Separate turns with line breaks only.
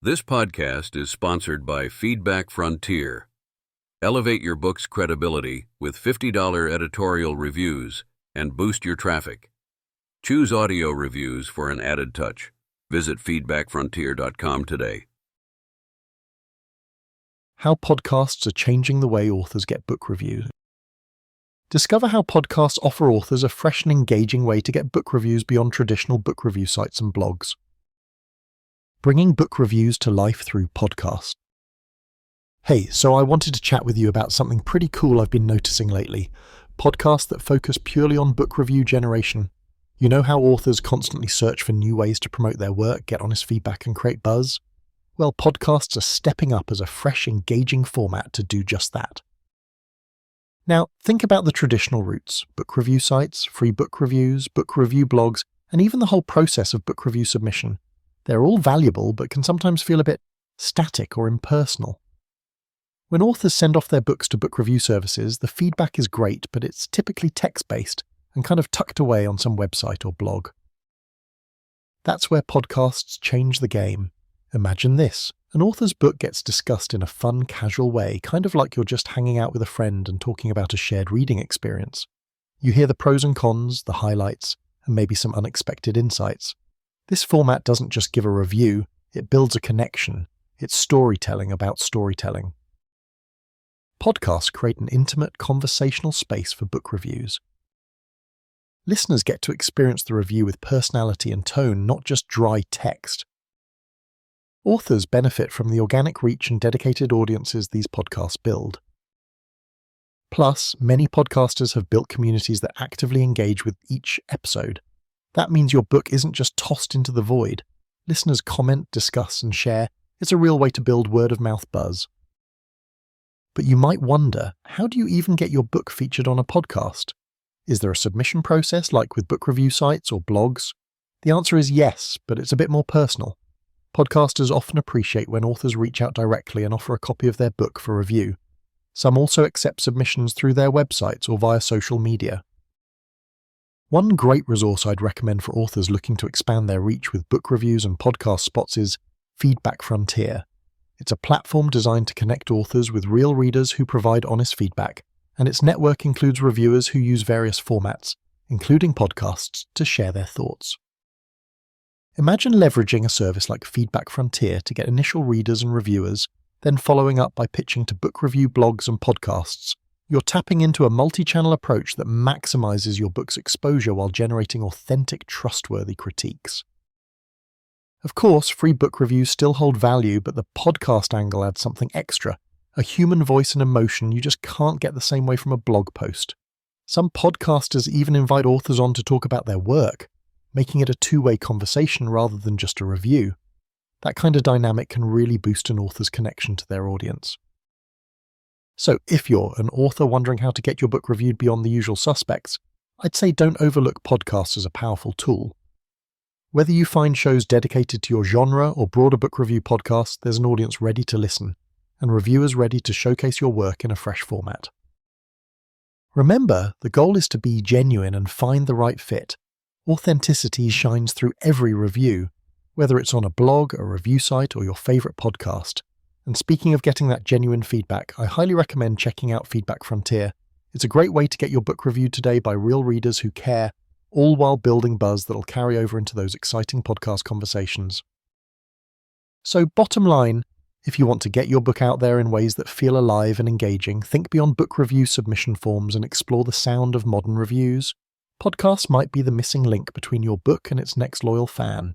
This podcast is sponsored by Feedback Frontier. Elevate your book's credibility with $50 editorial reviews and boost your traffic. Choose audio reviews for an added touch. Visit feedbackfrontier.com today.
How podcasts are changing the way authors get book reviews. Discover how podcasts offer authors a fresh and engaging way to get book reviews beyond traditional book review sites and blogs. Bringing book reviews to life through podcasts. Hey, so I wanted to chat with you about something pretty cool I've been noticing lately. Podcasts that focus purely on book review generation. You know how authors constantly search for new ways to promote their work, get honest feedback, and create buzz? Well, podcasts are stepping up as a fresh, engaging format to do just that. Now, think about the traditional routes: book review sites, free book reviews, book review blogs, and even the whole process of book review submission. They're all valuable, but can sometimes feel a bit static or impersonal. When authors send off their books to book review services, the feedback is great, but it's typically text-based and kind of tucked away on some website or blog. That's where podcasts change the game. Imagine this: an author's book gets discussed in a fun, casual way, kind of like you're just hanging out with a friend and talking about a shared reading experience. You hear the pros and cons, the highlights, and maybe some unexpected insights. This format doesn't just give a review, it builds a connection. It's storytelling about storytelling. Podcasts create an intimate, conversational space for book reviews. Listeners get to experience the review with personality and tone, not just dry text. Authors benefit from the organic reach and dedicated audiences these podcasts build. Plus, many podcasters have built communities that actively engage with each episode. That means your book isn't just tossed into the void. Listeners comment, discuss, and share. It's a real way to build word-of-mouth buzz. But you might wonder, how do you even get your book featured on a podcast? Is there a submission process like with book review sites or blogs? The answer is yes, but it's a bit more personal. Podcasters often appreciate when authors reach out directly and offer a copy of their book for review. Some also accept submissions through their websites or via social media. One great resource I'd recommend for authors looking to expand their reach with book reviews and podcast spots is Feedback Frontier. It's a platform designed to connect authors with real readers who provide honest feedback, and its network includes reviewers who use various formats, including podcasts, to share their thoughts. Imagine leveraging a service like Feedback Frontier to get initial readers and reviewers, then following up by pitching to book review blogs and podcasts. You're tapping into a multi-channel approach that maximizes your book's exposure while generating authentic, trustworthy critiques. Of course, free book reviews still hold value, but the podcast angle adds something extra, a human voice and emotion you just can't get the same way from a blog post. Some podcasters even invite authors on to talk about their work, making it a two-way conversation rather than just a review. That kind of dynamic can really boost an author's connection to their audience. So if you're an author wondering how to get your book reviewed beyond the usual suspects, I'd say don't overlook podcasts as a powerful tool. Whether you find shows dedicated to your genre or broader book review podcasts, there's an audience ready to listen, and reviewers ready to showcase your work in a fresh format. Remember, the goal is to be genuine and find the right fit. Authenticity shines through every review, whether it's on a blog, a review site, or your favorite podcast. And speaking of getting that genuine feedback, I highly recommend checking out Feedback Frontier. It's a great way to get your book reviewed today by real readers who care, all while building buzz that'll carry over into those exciting podcast conversations. So bottom line, if you want to get your book out there in ways that feel alive and engaging, think beyond book review submission forms and explore the sound of modern reviews. Podcasts might be the missing link between your book and its next loyal fan.